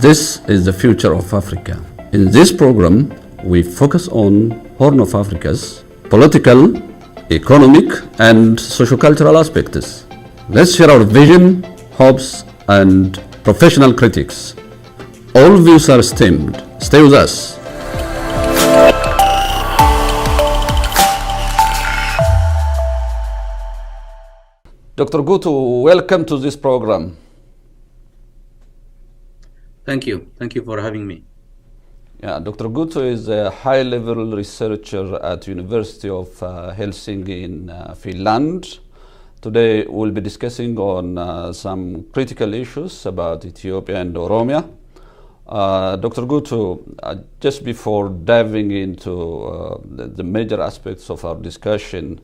This is the future of Africa. In this program, we focus on Horn of Africa's political, economic, and socio-cultural aspects. Let's share our vision, hopes, and professional critics. All views are esteemed. Stay with us. Dr. Gutu, welcome to this program. Thank you. Thank you for having me. Yeah, Dr. Gutu is a high-level researcher at University of Helsinki in Finland. Today we'll be discussing on some critical issues about Ethiopia and Oromia. Dr. Gutu, just before diving into the major aspects of our discussion,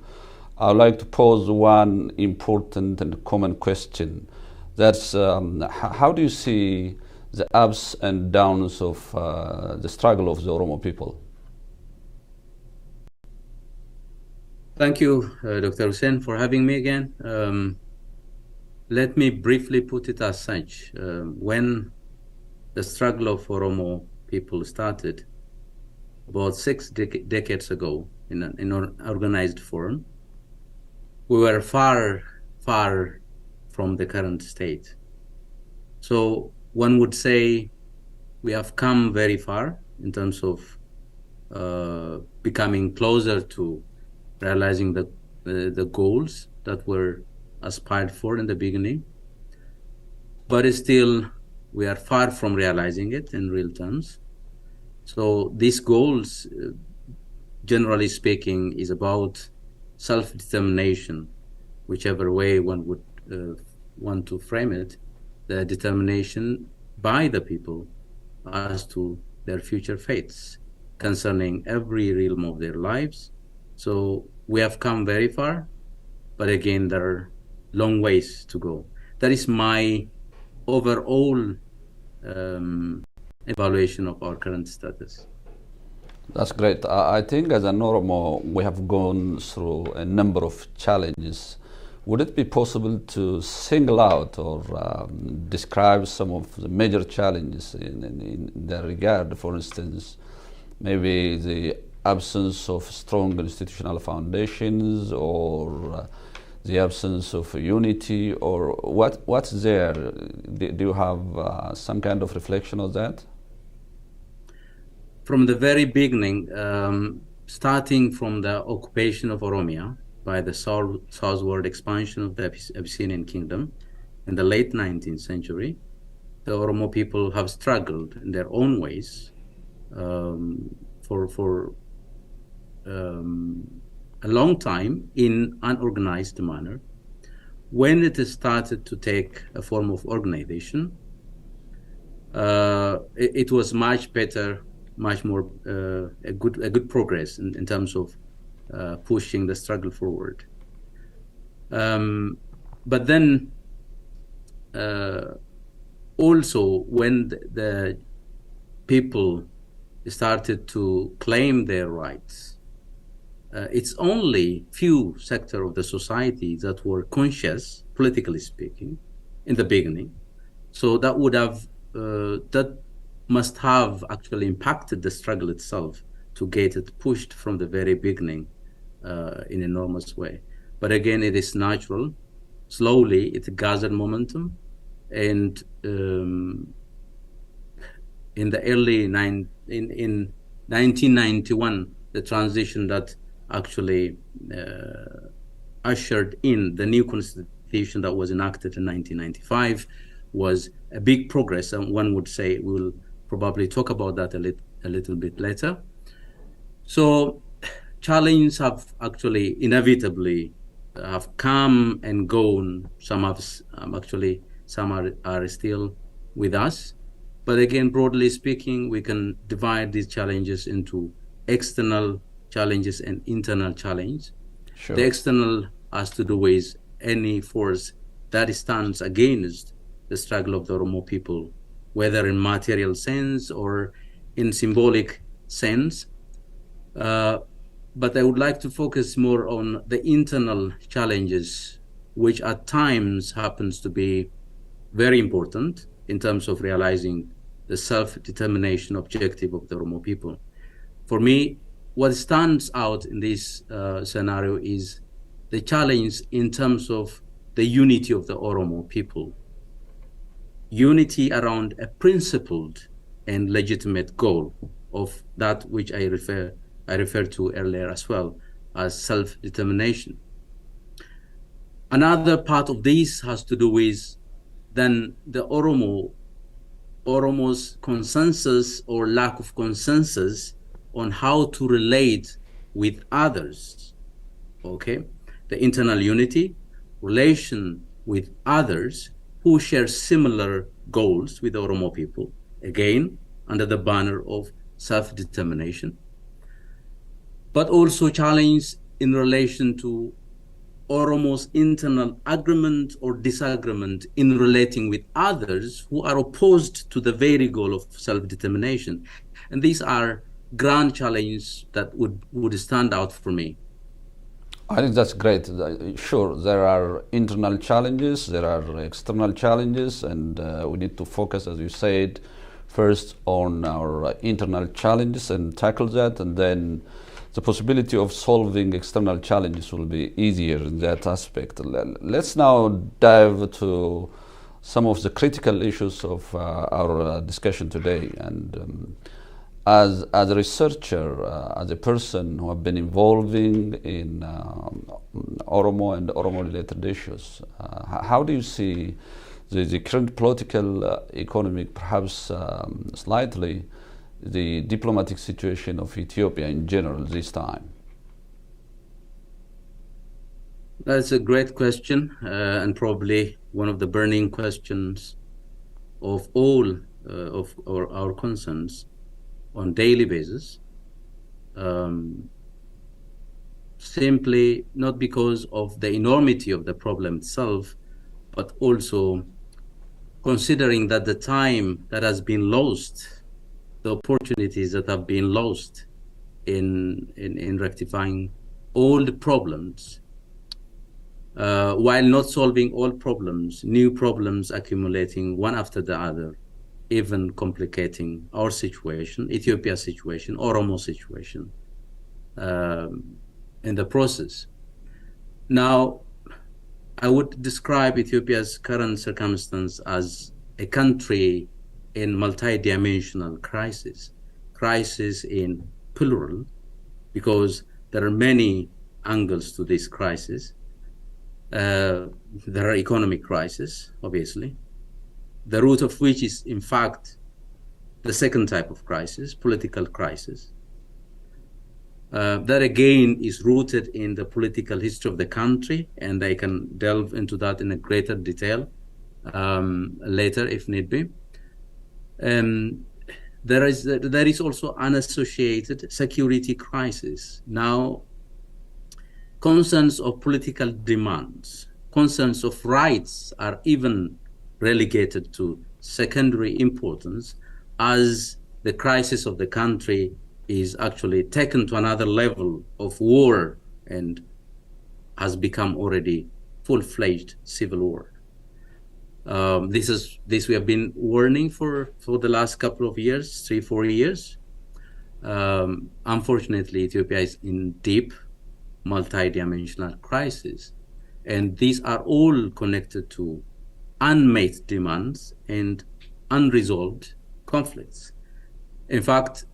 I would like to pose one important and common question. That's how do you see the ups and downs of the struggle of the Oromo people? Thank you, Dr. Hussein, for having me again. Let me briefly put it as such. When the struggle of Oromo people started about 6 decades ago in an organized form, we were far from the current state. So one would say we have come very far in terms of becoming closer to realizing the goals that were aspired for in the beginning. But still, we are far from realizing it in real terms. So these goals, generally speaking, is about self-determination, whichever way one would want to frame it, the determination by the people as to their future fates concerning every realm of their lives. So we have come very far, but again, there are long ways to go. That is my overall evaluation of our current status. That's great. I think as an Oromo, we have gone through a number of challenges. Would it be possible to single out or describe some of the major challenges in that regard? For instance, maybe the absence of strong institutional foundations, or the absence of unity, or what's there? Do you have some kind of reflection on that? From the very beginning, starting from the occupation of Oromia by the southward expansion of the Abyssinian kingdom in the late 19th century, the Oromo people have struggled in their own ways for a long time in an organized manner. When it started to take a form of organization, it was much better, much more a good progress in terms of pushing the struggle forward. But then also when the people started to claim their rights, it's only few sectors of the society that were conscious, politically speaking, in the beginning. So that would have that must have actually impacted the struggle itself to get it pushed from the very beginning in an enormous way. But again, it is natural. Slowly, it gathered momentum, and in the early in 1991, the transition that actually ushered in the new constitution that was enacted in 1995 was a big progress, and one would say we'll probably talk about that a little bit later. So challenges have actually inevitably have come and gone. Some have some are still with us. But again, broadly speaking, we can divide these challenges into external challenges and internal challenge. Sure. The external has to do with any force that stands against the struggle of the Oromo people, whether in material sense or in symbolic sense. But I would like to focus more on the internal challenges, which at times happens to be very important in terms of realizing the self-determination objective of the Oromo people. For me, what stands out in this scenario is the challenge in terms of the unity of the Oromo people. Unity around a principled and legitimate goal of that which I referred to earlier as well as self-determination. Another part of this has to do with then the Oromo's consensus or lack of consensus on how to relate with others, okay? The internal unity, relation with others who share similar goals with the Oromo people, again, under the banner of self-determination, but also challenge in relation to Oromo's internal agreement or disagreement in relating with others who are opposed to the very goal of self-determination. And these are grand challenges that would stand out for me. I think that's great. Sure, there are internal challenges, there are external challenges, and we need to focus, as you said, first on our internal challenges and tackle that, and then the possibility of solving external challenges will be easier in that aspect. Let's now dive to some of the critical issues of our discussion today. And as a researcher, as a person who have been involving in Oromo and Oromo-related issues, how do you see the current political, economic, perhaps slightly, the diplomatic situation of Ethiopia in general this time? That's a great question, and probably one of the burning questions of all of our concerns on daily basis. Simply not because of the enormity of the problem itself, but also considering that the time that has been lost, the opportunities that have been lost in rectifying all the problems, while not solving all problems, new problems accumulating one after the other, even complicating our situation, Ethiopia's situation, Oromo situation, in the process. Now, I would describe Ethiopia's current circumstance as a country in multi-dimensional crisis in plural, because there are many angles to this crisis. There are economic crises, obviously, the root of which is, in fact, the second type of crisis, political crisis. That again is rooted in the political history of the country, and I can delve into that in a greater detail later if need be. There is also an associated security crisis. Now, concerns of political demands, concerns of rights are even relegated to secondary importance as the crisis of the country is actually taken to another level of war and has become already full-fledged civil war. This we have been warning for the last couple of years, 3-4 years. Unfortunately, Ethiopia is in deep multi-dimensional crisis, and these are all connected to unmet demands and unresolved conflicts. In fact,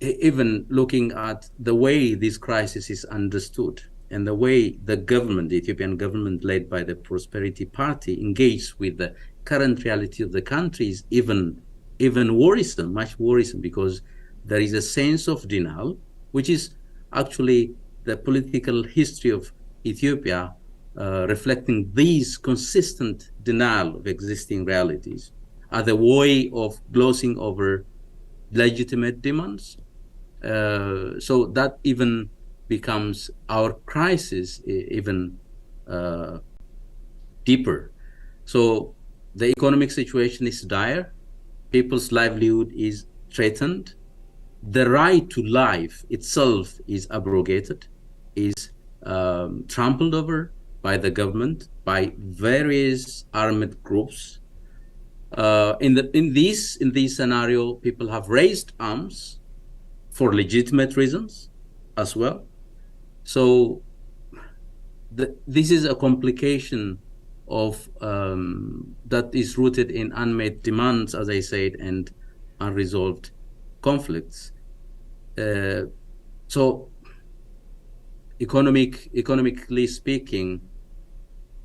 even looking at the way this crisis is understood and the way the government, the Ethiopian government led by the Prosperity Party, engaged with the current reality of the country is even worrisome, much worrisome, because there is a sense of denial, which is actually the political history of Ethiopia, reflecting these consistent denial of existing realities as a way of glossing over legitimate demands. So that even becomes our crisis even deeper. So the economic situation is dire, people's livelihood is threatened, the right to life itself is abrogated, is trampled over by the government, by various armed groups. In this scenario, people have raised arms for legitimate reasons as well. So this is a complication of that is rooted in unmet demands, as I said, and unresolved conflicts. So economically speaking,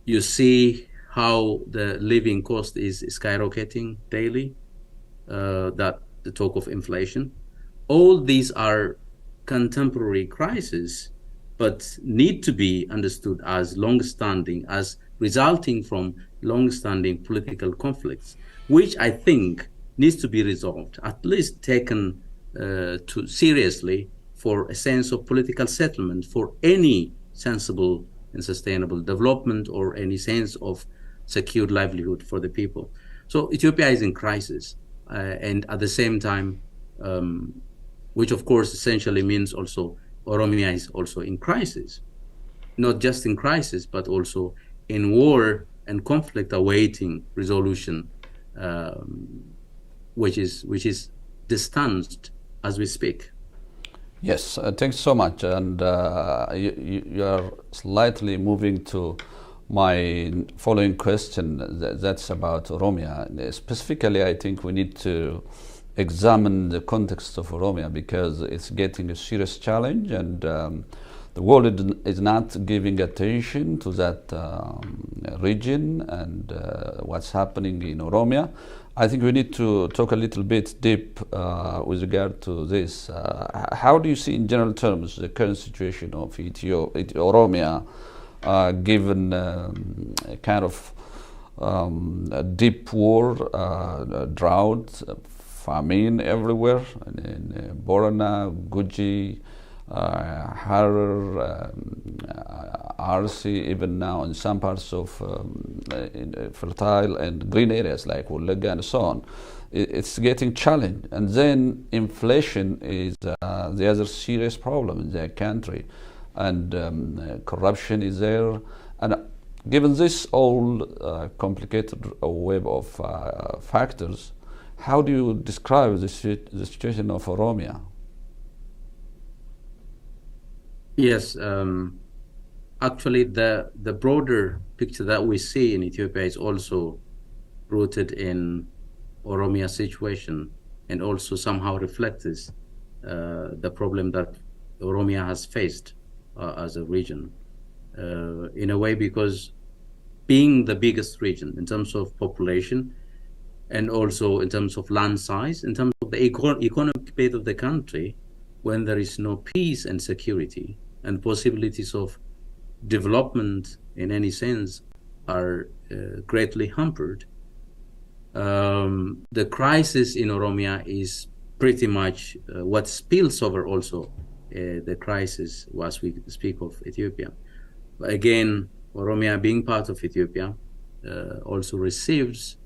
you see how the living cost is skyrocketing daily, that the talk of inflation. All these are contemporary crises, but need to be understood as long-standing, as resulting from long-standing political conflicts, which I think needs to be resolved, at least taken to seriously, for a sense of political settlement, for any sensible and sustainable development, or any sense of secured livelihood for the people. So Ethiopia is in crisis, and at the same time, which of course essentially means also Oromia is also in crisis, not just in crisis, but also in war and conflict awaiting resolution, which is distanced as we speak. Yes, thanks so much. And you are slightly moving to my following question. That's about Oromia. Specifically, I think we need to examine the context of Oromia, because it's getting a serious challenge, and the world is not giving attention to that region and what's happening in Oromia. I think we need to talk a little bit deep with regard to this. How do you see, in general terms, the current situation of Oromia, given a kind of a deep war, drought, famine everywhere, in Borana, Guji, Harar, RC, even now in some parts of fertile and green areas like Wulaga and so on. It's getting challenged. And then inflation is the other serious problem in the country. And corruption is there. And given this all complicated web of factors, how do you describe the situation of Oromia? Yes, actually the broader picture that we see in Ethiopia is also rooted in Oromia situation, and also somehow reflects the problem that Oromia has faced as a region, in a way, because being the biggest region in terms of population, and also in terms of land size, in terms of the economic base of the country, when there is no peace and security, and possibilities of development in any sense are greatly hampered. The crisis in Oromia is pretty much what spills over also the crisis as we speak of Ethiopia. But again, Oromia, being part of Ethiopia, also receives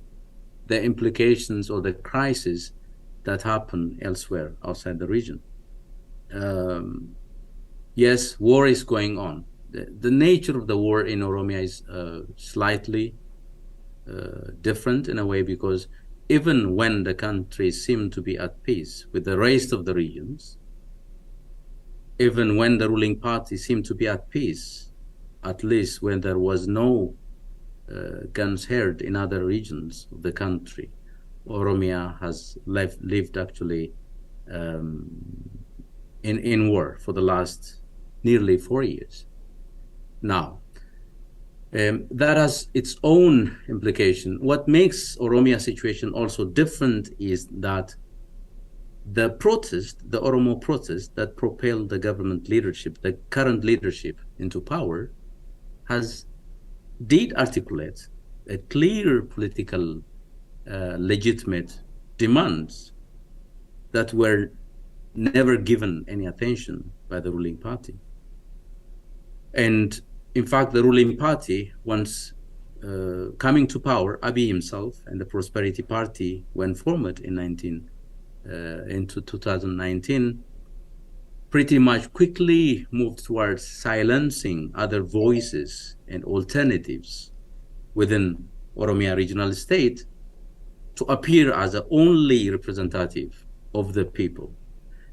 the implications or the crisis that happen elsewhere outside the region. Yes, war is going on. The nature of the war in Oromia is slightly different in a way, because even when the country seemed to be at peace with the rest of the regions, even when the ruling party seemed to be at peace, at least when there was no guns heard in other regions of the country, Oromia has lived actually in war for the last nearly 4 years now. That has its own implication. What makes Oromia situation also different is that the protest, the Oromo protest that propelled the government leadership, the current leadership, into power, did articulate a clear political legitimate demands that were never given any attention by the ruling party. And in fact, the ruling party, once coming to power, Abiy himself and the Prosperity Party, when formed into 2019, pretty much quickly moved towards silencing other voices and alternatives within Oromia regional state, to appear as the only representative of the people.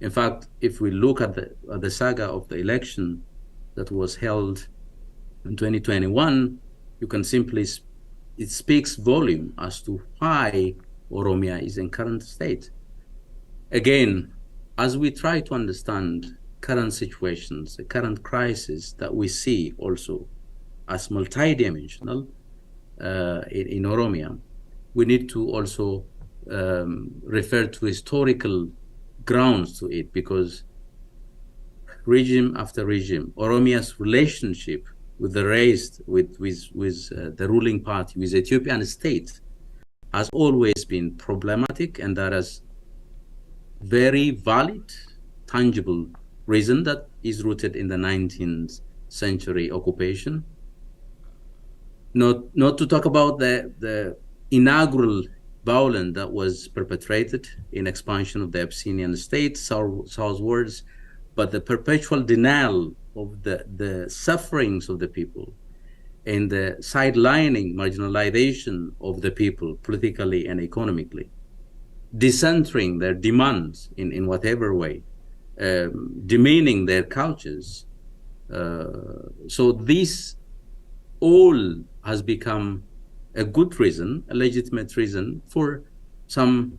In fact, if we look at the saga of the election that was held in 2021, you can simply, it speaks volume as to why Oromia is in current state. Again, as we try to understand current situations, the current crisis that we see also as multidimensional in Oromia, we need to also refer to historical grounds to it, because regime after regime, Oromia's relationship with the race, with the ruling party, with the Ethiopian state, has always been problematic, and that has very valid, tangible reason that is rooted in the 19th century occupation. Not to talk about the inaugural violence that was perpetrated in expansion of the Abyssinian state southwards, but the perpetual denial of the sufferings of the people and the sidelining, marginalization of the people politically and economically, decentering their demands in whatever way, demeaning their cultures. So this all has become a good reason, a legitimate reason for some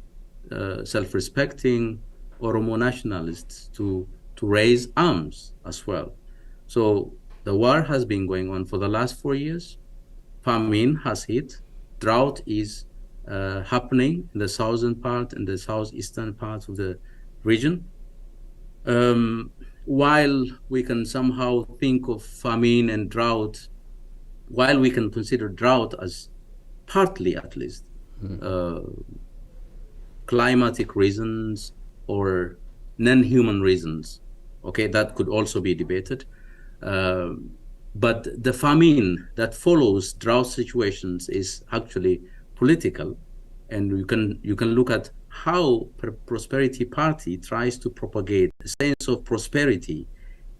self-respecting Oromo nationalists to raise arms as well. So the war has been going on for the last 4 years. Famine has hit. Drought is happening in the southern part and the southeastern part of the region. While we can somehow think of famine and drought, while we can consider drought as partly, at least, climatic reasons or non-human reasons, okay, that could also be debated. But the famine that follows drought situations is actually political, and you can look at how Prosperity Party tries to propagate a sense of prosperity,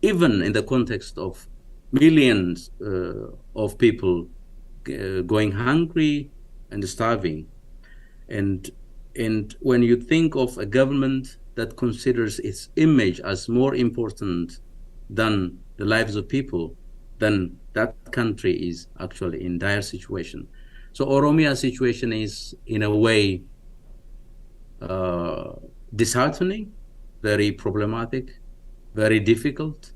even in the context of millions of people going hungry and starving. And when you think of a government that considers its image as more important than the lives of people, then that country is actually in dire situation. So Oromia's situation is, in a way, disheartening, very problematic, very difficult,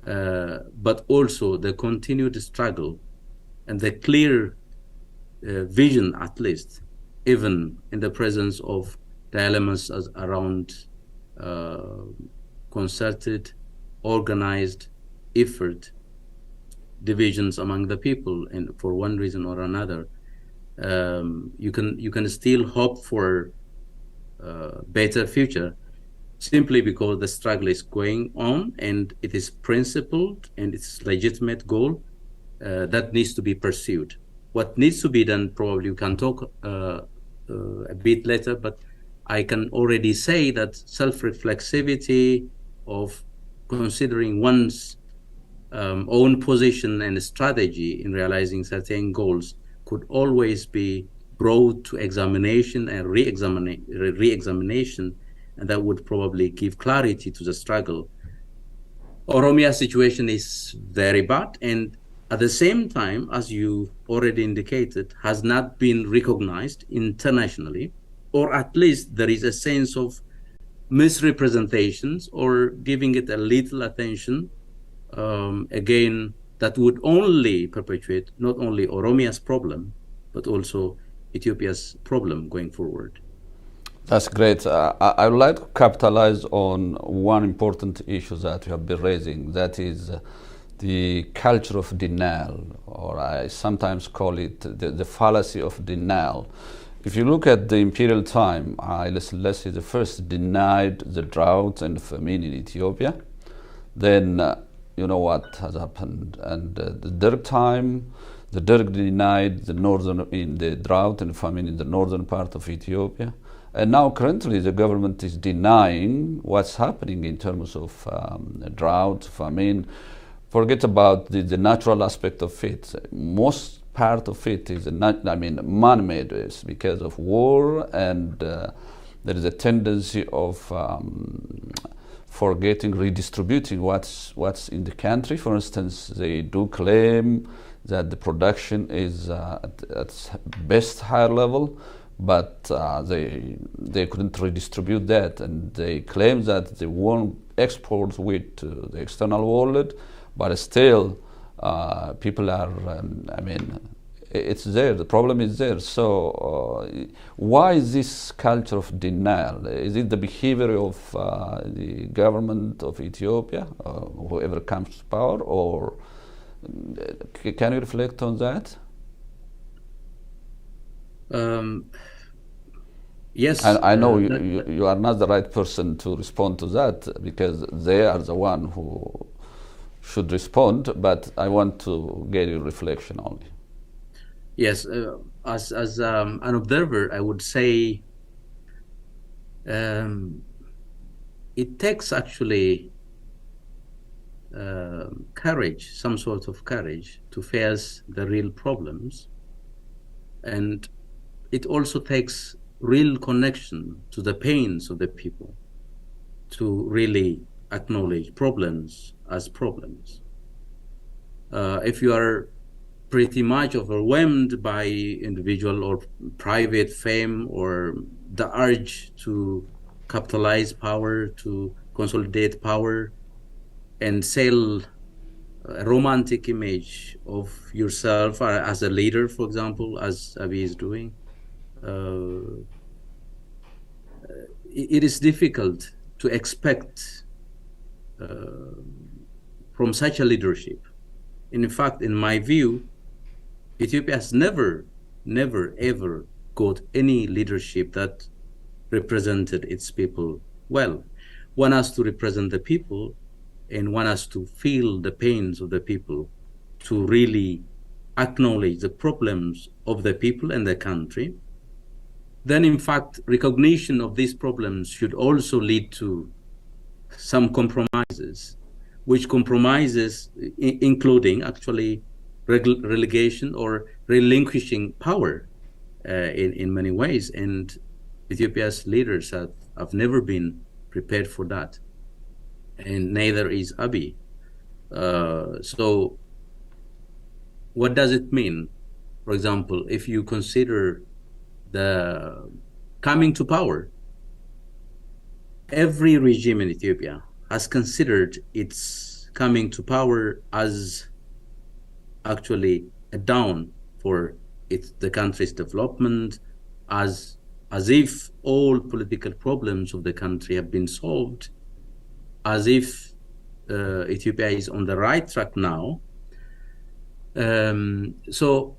but also the continued struggle and the clear vision, at least, even in the presence of the elements around concerted, organized effort, divisions among the people, and for one reason or another, you can still hope for a better future, simply because the struggle is going on and it is principled and it's legitimate goal that needs to be pursued. What needs to be done, probably we can talk a bit later, but I can already say that self-reflexivity of considering one's own position and strategy in realizing certain goals could always be brought to examination and re-examination, and that would probably give clarity to the struggle. Oromia's situation is very bad, and at the same time, as you already indicated, has not been recognized internationally, or at least there is a sense of misrepresentations or giving it a little attention. Again, that would only perpetuate not only Oromia's problem, but also Ethiopia's problem going forward. That's great. I would like to capitalize on one important issue that you have been raising, that is the culture of denial, or I sometimes call it the fallacy of denial. If you look at the imperial time, Haile Selassie the first denied the drought and famine in Ethiopia. Then you know what has happened. And the Derg time, the Derg denied the drought and famine in the northern part of Ethiopia. And now currently the government is denying what's happening in terms of drought, famine. Forget about the natural aspect of it. Most part of it is not, I mean, man-made. It's because of war, and there is a tendency of forgetting, redistributing what's in the country. For instance, they do claim that the production is at best higher level, but they couldn't redistribute that, and they claim that they won't export wheat to the external world, but still people are, I mean, it's there, the problem is there. So why is this culture of denial? Is it the behavior of the government of Ethiopia, whoever comes to power, or can you reflect on that? Yes. I know you are not the right person to respond to that, because they are the one who should respond, but I want to get your reflection only. Yes, as an observer, I would say it takes actually courage, some sort of courage, to face the real problems, and it also takes real connection to the pains of the people to really acknowledge problems as problems. If you are pretty much overwhelmed by individual or private fame, or the urge to capitalize power, to consolidate power, and sell a romantic image of yourself as a leader, for example, as Abiy is doing, it is difficult to expect from such a leadership. In fact, in my view, Ethiopia has never, ever got any leadership that represented its people well. One has to represent the people, and one has to feel the pains of the people, to really acknowledge the problems of the people and the country. Then, in fact, recognition of these problems should also lead to some compromises, which compromises including actually relegation or relinquishing power in many ways. And Ethiopia's leaders have never been prepared for that, and neither is Abiy. So what does it mean? For example, if you consider the coming to power, every regime in Ethiopia has considered its coming to power as actually a down for the country's development, as if all political problems of the country have been solved, as if Ethiopia is on the right track now. So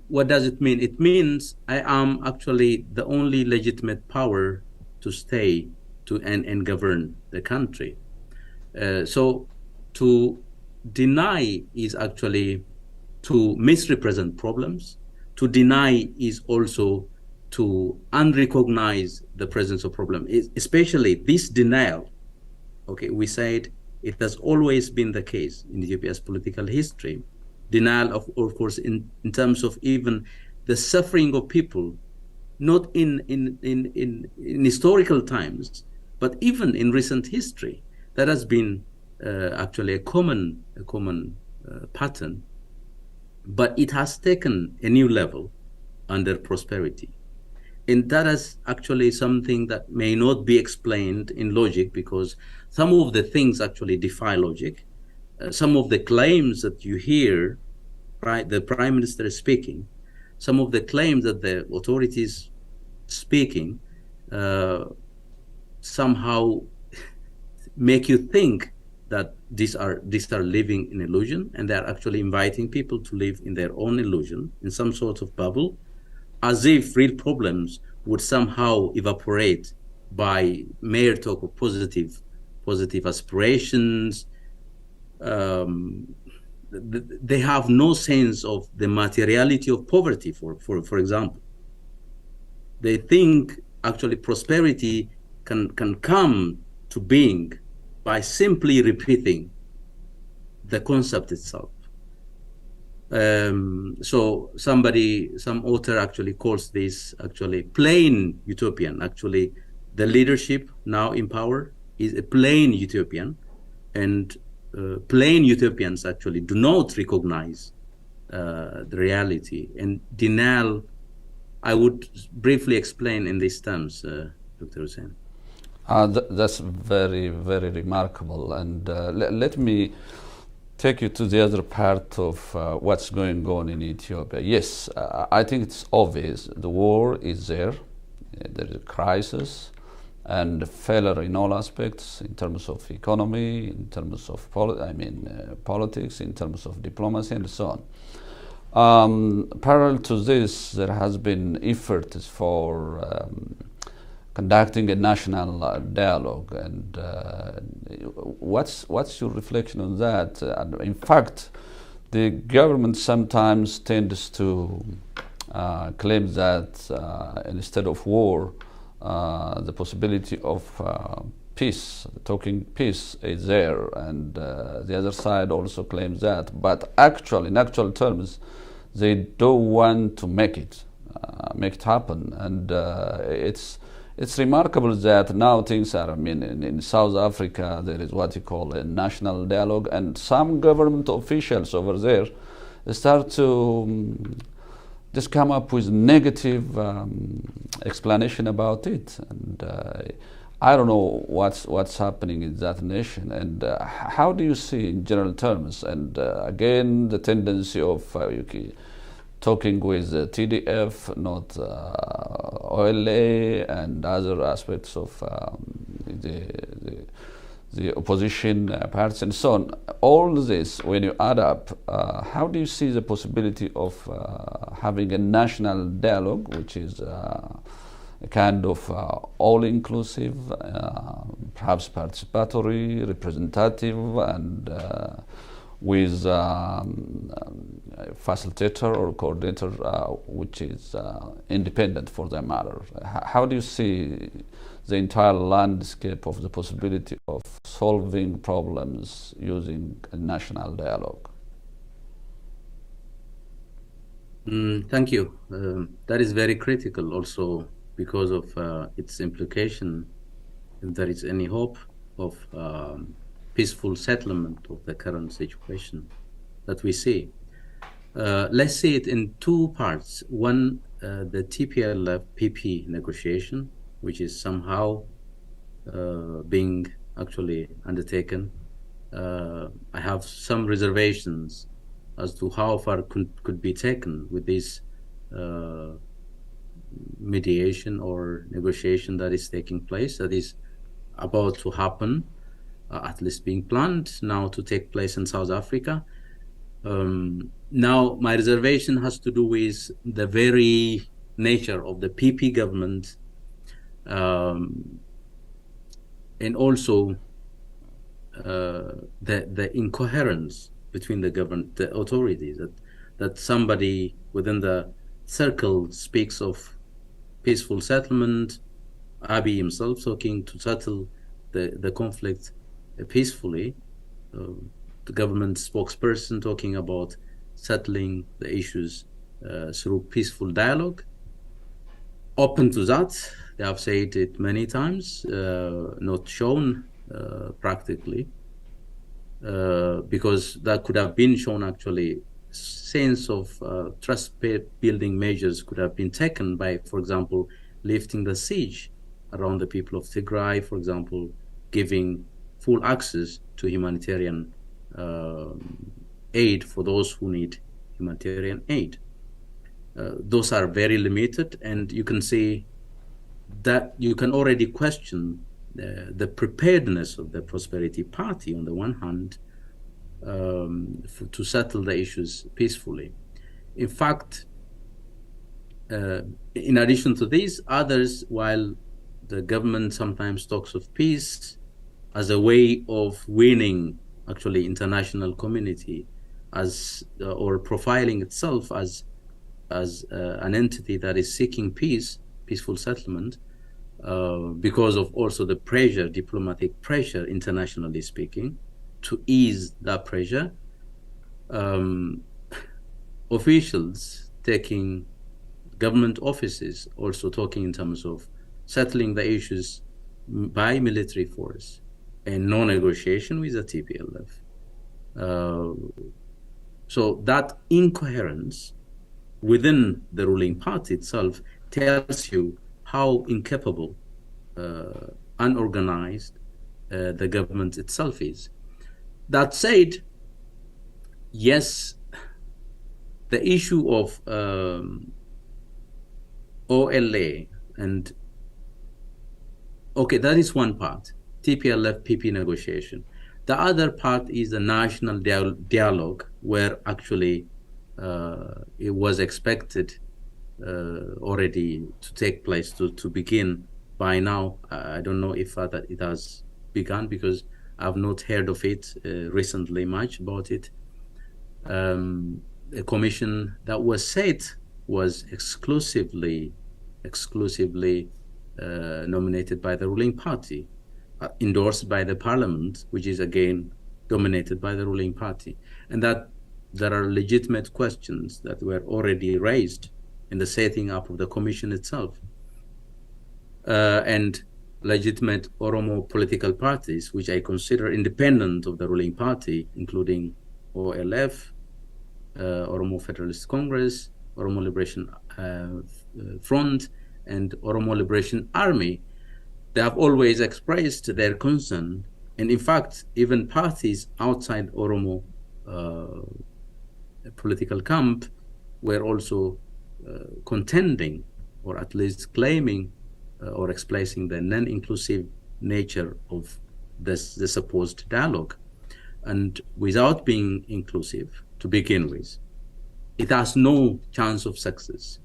what does it mean? It means I am actually the only legitimate power to stay and govern the country. So to deny is actually to misrepresent problems. To deny is also to unrecognize the presence of problem, especially this denial. Okay, we said it has always been the case in Ethiopia's political history. Denial of course, in terms of even the suffering of people, not in historical times, but even in recent history. That has been actually a common pattern, but it has taken a new level under prosperity. And that is actually something that may not be explained in logic, because some of the things actually defy logic. Some of the claims that you hear, right, the prime minister is speaking, some of the claims that the authorities speaking, somehow make you think that these are living in illusion, and they are actually inviting people to live in their own illusion, in some sort of bubble, as if real problems would somehow evaporate by mere talk of positive aspirations. They have no sense of the materiality of poverty, for example. They think actually prosperity can come to being by simply repeating the concept itself. So some author actually calls this actually plain utopian. Actually, the leadership now in power is a plain utopian, and plain utopians actually do not recognize the reality. And denial, I would briefly explain in these terms, Dr. Hussein. That's very, very remarkable. And let me take you to the other part of what's going on in Ethiopia. Yes, I think it's obvious the war is there. There is a crisis and failure in all aspects, in terms of economy, in terms of politics, in terms of diplomacy, and so on. Parallel to this, there has been efforts for conducting a national dialogue, and what's your reflection on that? In fact, the government sometimes tends to claim that instead of war, the possibility of peace, talking peace, is there, and the other side also claims that. But actually, in actual terms, they don't want to make it happen, and it's remarkable that now things are. I mean, in South Africa, there is what you call a national dialogue, and some government officials over there start to just come up with negative explanation about it, and I don't know what's happening in that nation, and how do you see in general terms, and again the tendency of talking with TDF, not OLA, and other aspects of the opposition parts and so on. All this, when you add up, how do you see the possibility of having a national dialogue, which is a kind of all-inclusive, perhaps participatory, representative, and with facilitator or coordinator which is independent for that matter? How do you see the entire landscape of the possibility of solving problems using a national dialogue? Thank you. That is very critical also because of its implication, if there is any hope of peaceful settlement of the current situation that we see. Let's see it in two parts. One, the TPLPP negotiation, which is somehow being actually undertaken. I have some reservations as to how far could be taken with this mediation or negotiation that is taking place, that is about to happen, at least being planned now to take place in South Africa. Now, my reservation has to do with the very nature of the PP government, and also the incoherence between the authorities, that somebody within the circle speaks of peaceful settlement, Abiy himself talking to settle the conflict peacefully, the government spokesperson talking about settling the issues through peaceful dialogue. Open to that, they have said it many times, not shown practically, because that could have been shown actually. Sense of trust building measures could have been taken by, for example, lifting the siege around the people of Tigray, for example, giving full access to humanitarian aid for those who need humanitarian aid. Those are very limited, and you can see that you can already question the preparedness of the Prosperity Party on the one hand to settle the issues peacefully. In fact, in addition to these, others, while the government sometimes talks of peace as a way of winning actually international community, as or profiling itself as an entity that is seeking peaceful settlement, because of also the pressure, diplomatic pressure, internationally speaking, to ease that pressure. officials taking government offices also talking in terms of settling the issues by military force and no negotiation with the TPLF. So that incoherence within the ruling party itself tells you how incapable, unorganized the government itself is. That said, yes, the issue of OLA and okay, that is one part, TPLPP negotiation. The other part is the national dialogue, where actually it was expected already to take place, to begin by now. I don't know if it has begun, because I've not heard of it recently much about it. A commission that was set was exclusively nominated by the ruling party, endorsed by the parliament, which is again dominated by the ruling party, and that there are legitimate questions that were already raised in the setting up of the commission itself, and legitimate Oromo political parties, which I consider independent of the ruling party, including OLF, Oromo Federalist Congress, Oromo Liberation Front, and Oromo Liberation Army. They have always expressed their concern, and in fact, even parties outside Oromo political camp were also contending, or at least claiming or expressing the non-inclusive nature of the supposed dialogue. And without being inclusive to begin with, it has no chance of success.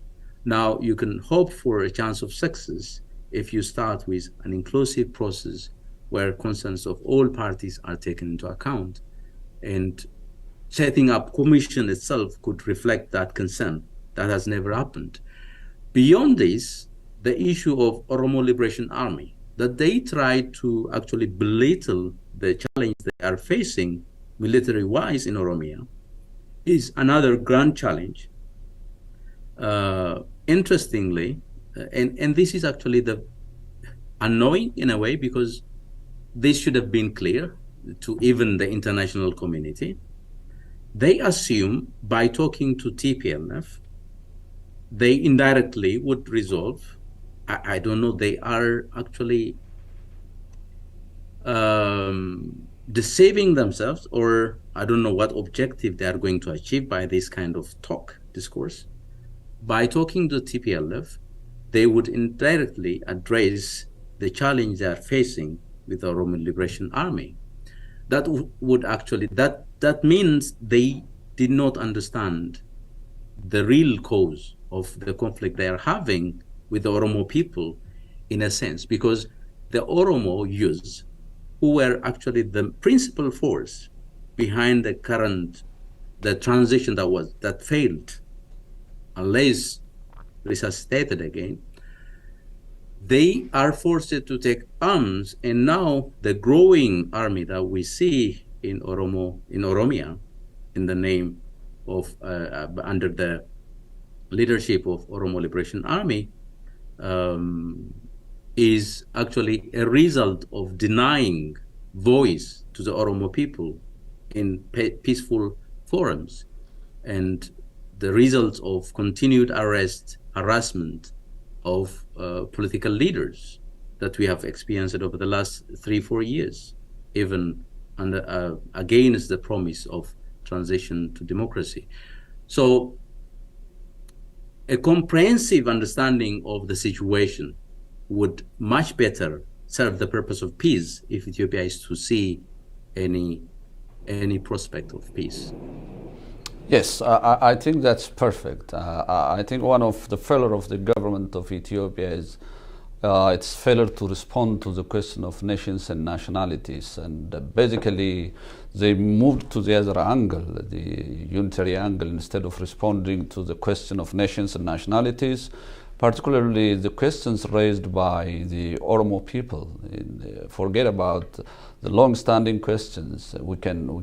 Now, you can hope for a chance of success if you start with an inclusive process where concerns of all parties are taken into account, and setting up commission itself could reflect that concern. That has never happened. Beyond this, the issue of Oromo Liberation Army, that they try to actually belittle the challenge they are facing military-wise in Oromia, is another grand challenge. Interestingly, and this is actually the annoying in a way, because this should have been clear to even the international community. They assume by talking to TPLF, they indirectly would resolve. I don't know, they are actually deceiving themselves, or I don't know what objective they are going to achieve by this kind of discourse. By talking to TPLF, they would indirectly address the challenge they are facing with the Oromo Liberation Army. That would actually, that means they did not understand the real cause of the conflict they are having with the Oromo people, in a sense, because the Oromo youths, who were actually the principal force behind the transition that failed, unless resuscitated again, they are forced to take arms, and now the growing army that we see in Oromia, in the name of under the leadership of Oromo Liberation Army, is actually a result of denying voice to the Oromo people in peaceful forums, and the results of continued arrest, harassment of political leaders that we have experienced over the last 3-4 years, even under, against the promise of transition to democracy. So a comprehensive understanding of the situation would much better serve the purpose of peace if Ethiopia is to see any prospect of peace. Yes, I think that's perfect. I think one of the failure of the government of Ethiopia is its failure to respond to the question of nations and nationalities, and basically they moved to the other angle, the unitary angle, instead of responding to the question of nations and nationalities, particularly the questions raised by the Oromo people. Forget about the long-standing questions. We can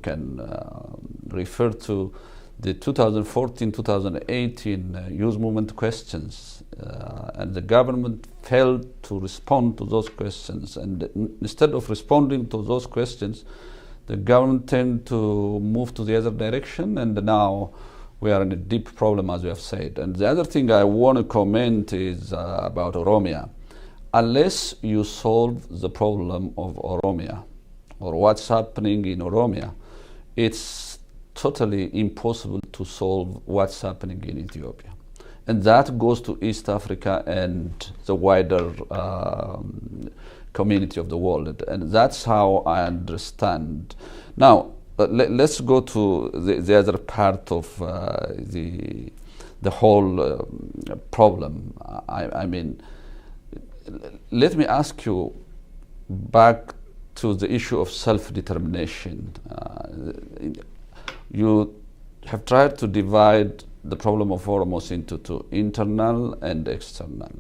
refer to the 2014-2018 youth movement questions, and the government failed to respond to those questions. And instead of responding to those questions, the government tended to move to the other direction, and now we are in a deep problem, as we have said. And the other thing I want to comment is about Oromia. Unless you solve the problem of Oromia, or what's happening in Oromia, it's totally impossible to solve what's happening in Ethiopia. And that goes to East Africa and the wider community of the world. And that's how I understand. Now, let's go to the other part of the whole problem. I mean, let me ask you back to the issue of self-determination. You have tried to divide the problem of Oromos into two, internal and external.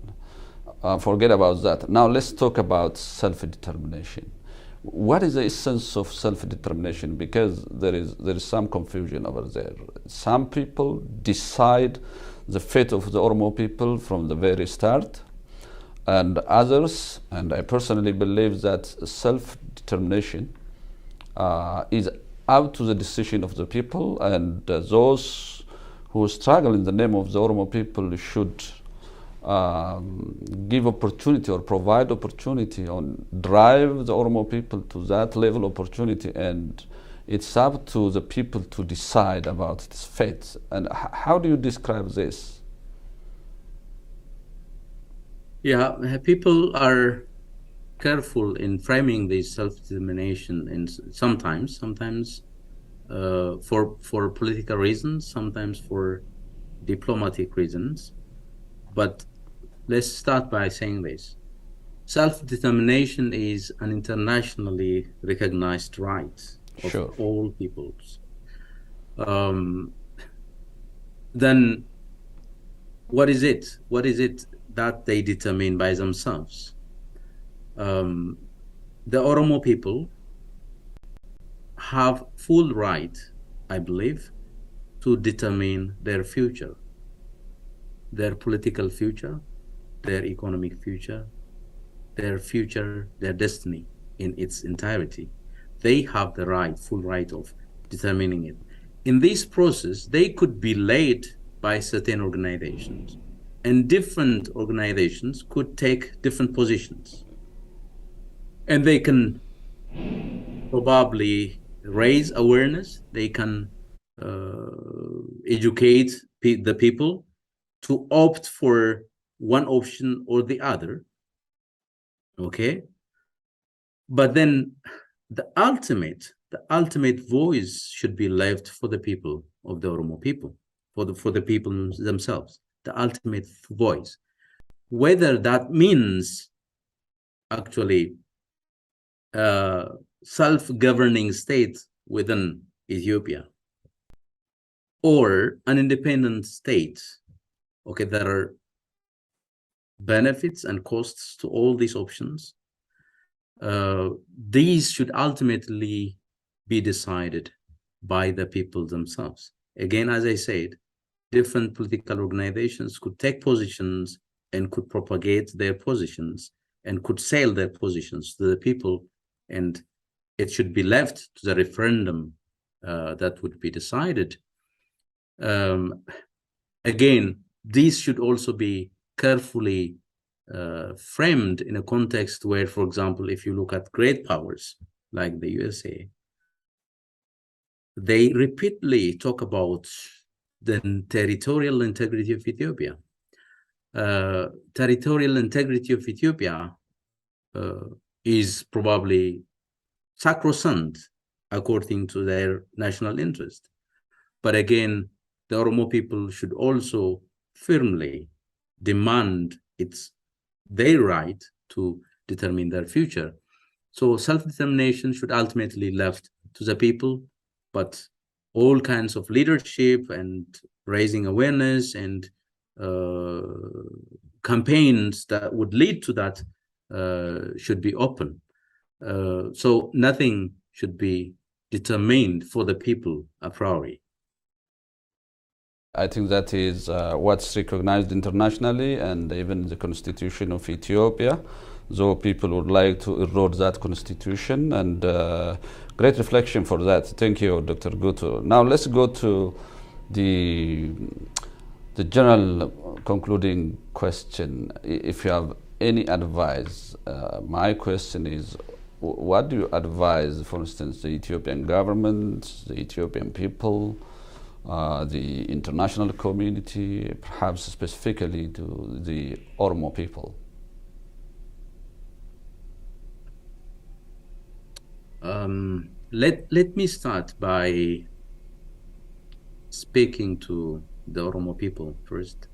Forget about that. Now let's talk about self-determination. What is the essence of self-determination? Because there is some confusion over there. Some people decide the fate of the Oromo people from the very start, and others, and I personally believe that self-determination is up to the decision of the people, and those who struggle in the name of the Oromo people should give opportunity or provide opportunity on drive the Oromo people to that level of opportunity, and it's up to the people to decide about its fate. And how do you describe this? Yeah, people are careful in framing this self-determination, and sometimes for political reasons, sometimes for diplomatic reasons. But let's start by saying this. Self-determination is an internationally recognized right of all peoples. Then what is it? What is it that they determine by themselves? The Oromo people have full right, I believe, to determine their future, their political future, their economic future, their destiny in its entirety. They have the right, full right of determining it. In this process, they could be led by certain organizations, and different organizations could take different positions. And they can probably raise awareness, they can educate the people to opt for one option or the other, okay? But then the ultimate voice should be left for the people of the Oromo people, for the people themselves, the ultimate voice. Whether that means actually self-governing state within Ethiopia or an independent state, okay, there are benefits and costs to all these options. These should ultimately be decided by the people themselves. Again, as I said, different political organizations could take positions and could propagate their positions and could sell their positions to the people, and it should be left to the referendum that would be decided. Again, these should also be carefully framed in a context where, for example, if you look at great powers like the USA, they repeatedly talk about the territorial integrity of Ethiopia. Territorial integrity of Ethiopia is probably sacrosanct according to their national interest. But again, the Oromo people should also firmly demand it's their right to determine their future. So self-determination should ultimately be left to the people, but all kinds of leadership and raising awareness and campaigns that would lead to that should be open. So nothing should be determined for the people a priori. I think that is what's recognized internationally and even the constitution of Ethiopia, though people would like to erode that constitution, and great reflection for that. Thank you, Dr. Guto. Now let's go to the general concluding question. If you have any advice, my question is, what do you advise, for instance, the Ethiopian government, the Ethiopian people, the international community, perhaps specifically to the Oromo people? Let me start by speaking to the Oromo people first,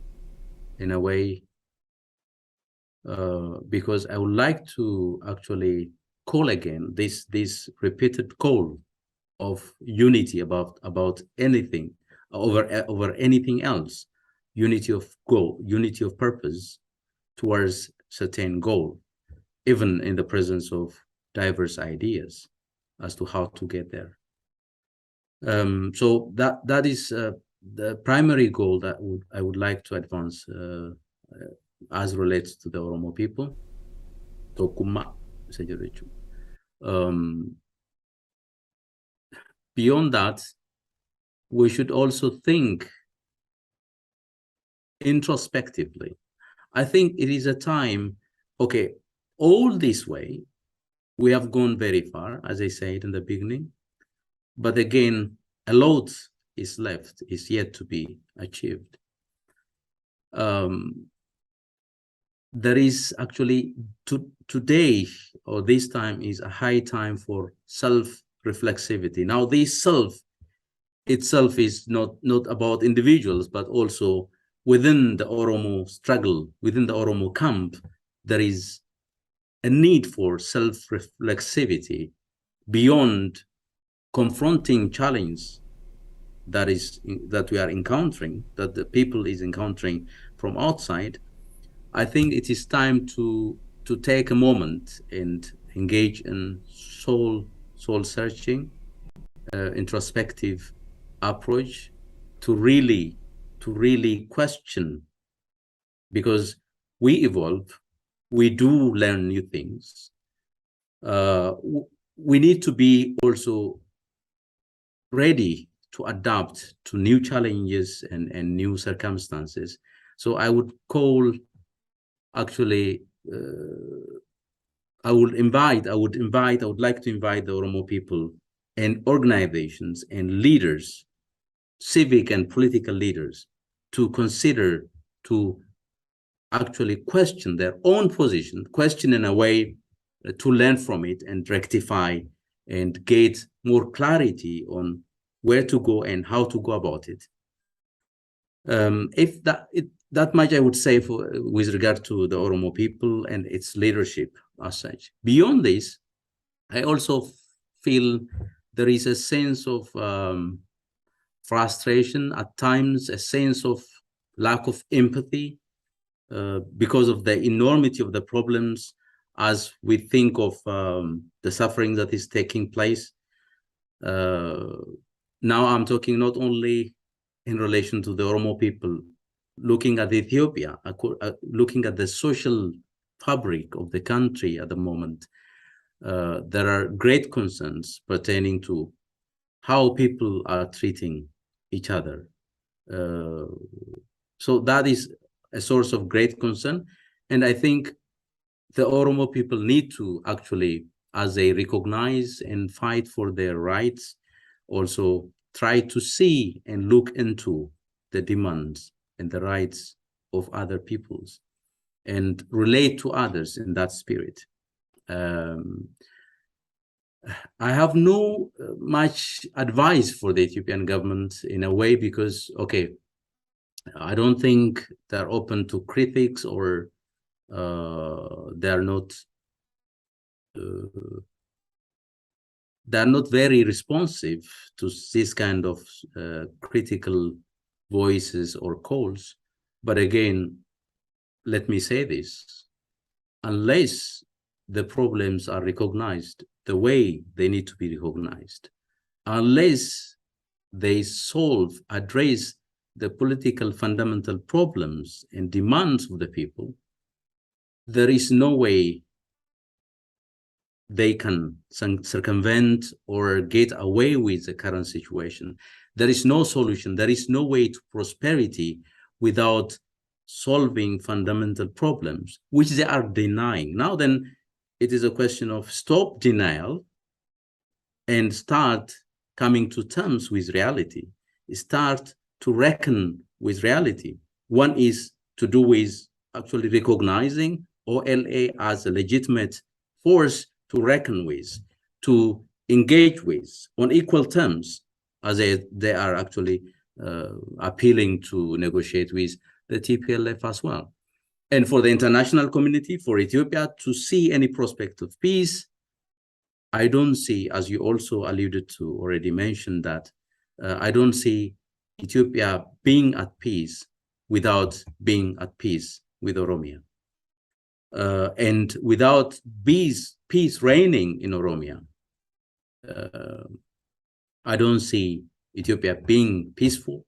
in a way, because I would like to actually call again this repeated call of unity about anything, over anything else, unity of goal, unity of purpose towards certain goal, even in the presence of diverse ideas as to how to get there. So that is the primary goal that I would like to advance as relates to the Oromo people. Beyond that, we should also think introspectively. I think it is a time, okay, all this way, we have gone very far, as I said in the beginning, but again, a lot is left, is yet to be achieved. There is actually, today, or this time, is a high time for self-reflexivity. Now, this self itself is not about individuals, but also within the Oromo struggle, within the Oromo camp, there is a need for self-reflexivity beyond confronting challenge that we are encountering, that the people is encountering from outside. I think it is time to take a moment and engage in soul searching, introspective approach to really question, because we evolve, we do learn new things. We need to be also ready to adapt to new challenges and new circumstances. So I would call, actually, I would like to invite the Oromo people and organizations and leaders, civic and political leaders, to consider, to actually question their own position, question in a way to learn from it and rectify and get more clarity on where to go and how to go about it. If that much I would say with regard to the Oromo people and its leadership as such. Beyond this, I also feel there is a sense of frustration at times, a sense of lack of empathy, because of the enormity of the problems as we think of the suffering that is taking place. Now I'm talking not only in relation to the Oromo people, looking at Ethiopia, looking at the social fabric of the country at the moment. There are great concerns pertaining to how people are treating each other. So that is a source of great concern. And I think the Oromo people need to actually, as they recognize and fight for their rights, also try to see and look into the demands and the rights of other peoples and relate to others in that spirit. I have no much advice for the Ethiopian government in a way, because, okay, I don't think they're open to critics, or they're not very responsive to this kind of critical voices or calls. But again, let me say this: unless the problems are recognized the way they need to be recognized, unless they address the political fundamental problems and demands of the people, there is no way they can circumvent or get away with the current situation. There is no solution. There is no way to prosperity without solving fundamental problems, which they are denying. Now then, it is a question of stop denial and start coming to terms with reality. Start to reckon with reality. One is to do with actually recognizing OLA as a legitimate force to reckon with, to engage with on equal terms, as they are actually appealing to negotiate with the TPLF as well. And for the international community, for Ethiopia to see any prospect of peace, I don't see, as you also alluded to, already mentioned that, I don't see Ethiopia being at peace without being at peace with Oromia. And without peace reigning in Oromia, I don't see Ethiopia being peaceful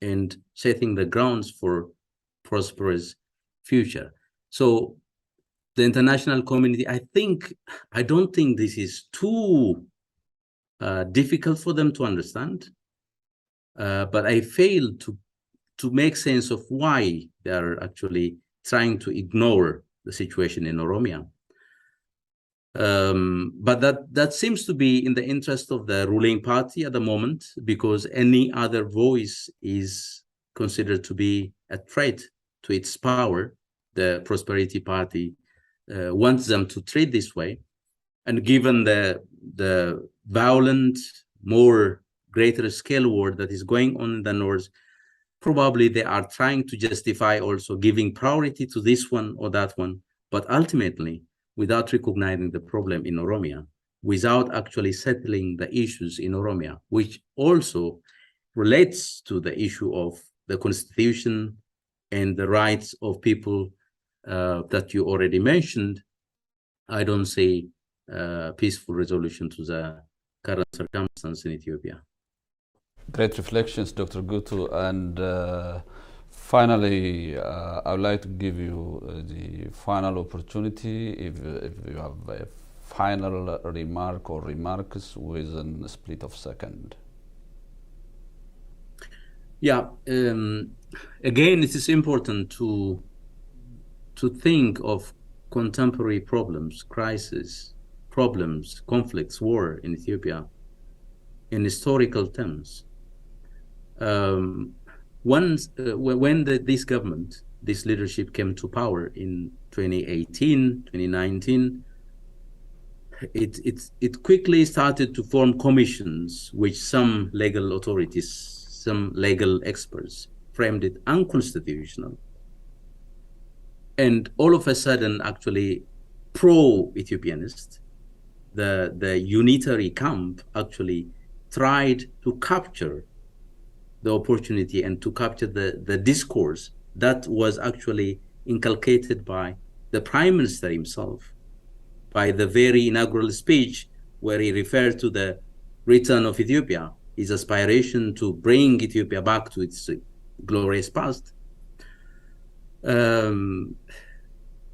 and setting the grounds for prosperous future. So the international community, I don't think this is too difficult for them to understand, but I fail to make sense of why they are actually trying to ignore the situation in Oromia. But that seems to be in the interest of the ruling party at the moment, because any other voice is considered to be a threat to its power. The Prosperity Party wants them to treat this way. And given the violent, greater scale war that is going on in the north, probably they are trying to justify also giving priority to this one or that one, but ultimately, without recognizing the problem in Oromia, without actually settling the issues in Oromia, which also relates to the issue of the constitution and the rights of people that you already mentioned, I don't see peaceful resolution to the current circumstance in Ethiopia. Great reflections, Dr. Gutu. And finally, I would like to give you the final opportunity if you have a final remark or remarks within a split of second. Yeah, again, it is important to think of contemporary problems, crises, problems, conflicts, war in Ethiopia in historical terms. When this government, this leadership came to power in 2018, 2019, it quickly started to form commissions which some legal authorities, some legal experts framed it unconstitutional. And all of a sudden, actually, pro-Ethiopianist, the unitary camp actually tried to capture the opportunity and to capture the discourse that was actually inculcated by the Prime Minister himself, by the very inaugural speech where he referred to the return of Ethiopia, his aspiration to bring Ethiopia back to its glorious past. That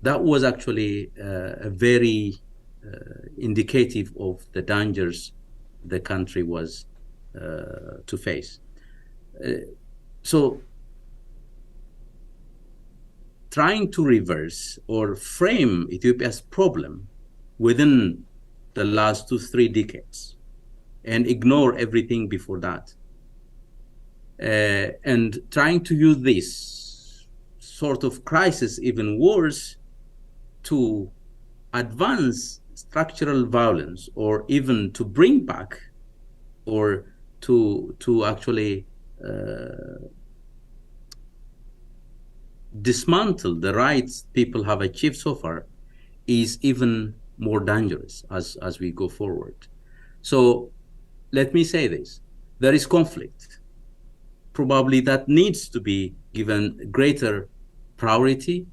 was actually a very indicative of the dangers the country was to face. So trying to reverse or frame Ethiopia's problem within the last 2-3 decades and ignore everything before that, and trying to use this sort of crisis, even worse, to advance structural violence, or even to bring back or to actually dismantle the rights people have achieved so far, is even more dangerous as we go forward. So let me say this: there is conflict, probably that needs to be given greater priority,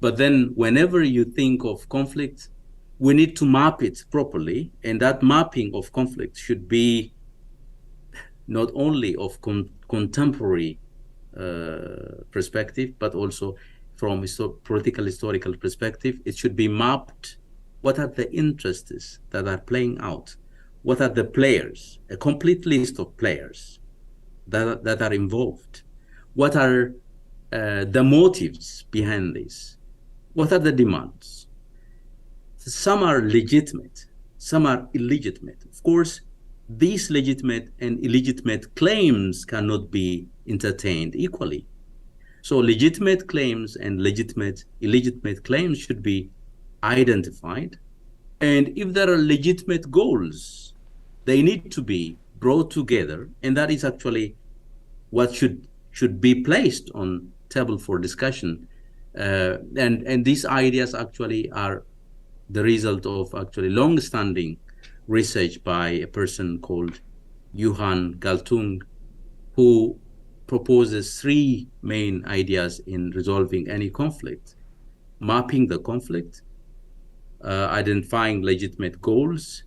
but then whenever you think of conflict, we need to map it properly, and that mapping of conflict should be not only of contemporary perspective, but also from political historical perspective. It should be mapped. What are the interests that are playing out? What are the players? A complete list of players that are involved. What are the motives behind this? What are the demands? Some are legitimate, some are illegitimate. Of course, these legitimate and illegitimate claims cannot be entertained equally. So legitimate claims and illegitimate claims should be identified. And if there are legitimate goals, they need to be brought together. And that is actually what should be placed on table for discussion. And these ideas actually are the result of actually long-standing research by a person called Johan Galtung, who proposes three main ideas in resolving any conflict: mapping the conflict, identifying legitimate goals,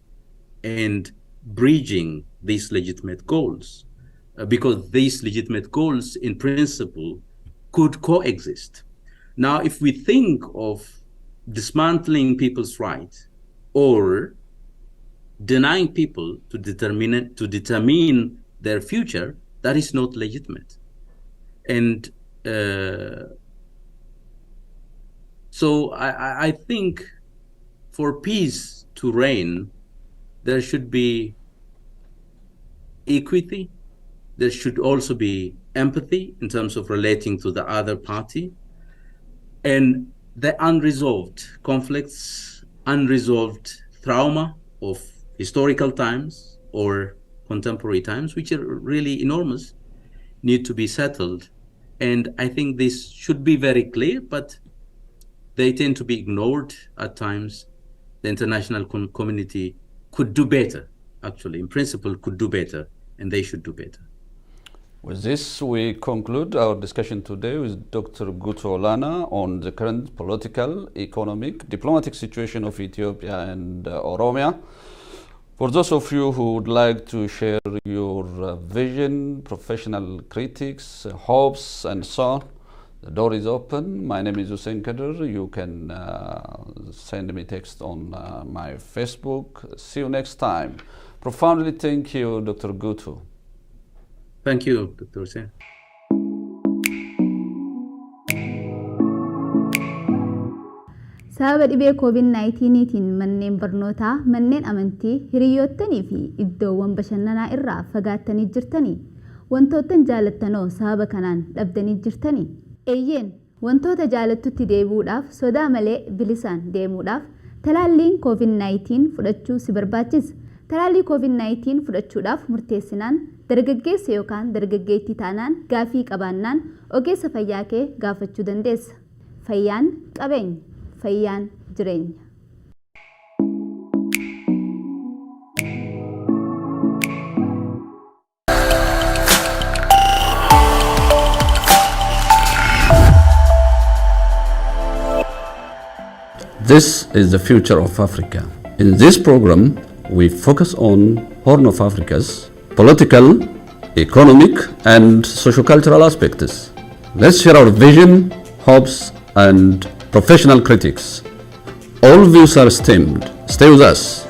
and bridging these legitimate goals, because these legitimate goals in principle could coexist. Now, if we think of dismantling people's rights or denying people to determine their future, that is not legitimate. And so I think for peace to reign, there should be equity. There should also be empathy in terms of relating to the other party. And the unresolved conflicts, unresolved trauma of historical times or contemporary times, which are really enormous, need to be settled. And I think this should be very clear, but they tend to be ignored at times. The international community could do better, actually, in principle, could do better, and they should do better. With this, we conclude our discussion today with Dr. Guto Olana on the current political, economic, diplomatic situation of Ethiopia and Oromia. For those of you who would like to share your vision, professional critics, hopes, and so on, the door is open. My name is Hussein Kader. You can send me text on my Facebook. See you next time. Profoundly thank you, Dr. Guto. Thank you, Dr. Hussein. sababa dhibee COVID-19tiin manneen barnootaa, manneen amantii, hiriyyoottanii fi iddoowwan bashannanaa irraa fagaattanii jirtanii, wantoottan jaalattanoo sababa kanaan dhabdanii jirtanii. Eeyyeen wantoota jaalattutti deebi'uudhaaf sodaa malee bilisaan deemuudhaaf talaalliin COVID-19 fudhachuu si barbaachisa. Talaallii COVID-19 fudhachuudhaaf murteessinaan dargaggeessa yookaan dargaggeettii taanaan gaafii qabaannaan ogeessa fayyaa kee gaafachuu dandeessa. Fayyaan qabeenya, fayyaan jireenya. This is the future of Africa. In this program, we focus on Horn of Africa's political, economic, and socio-cultural aspects. Let's share our vision, hopes, and professional critics. All views are esteemed. Stay with us.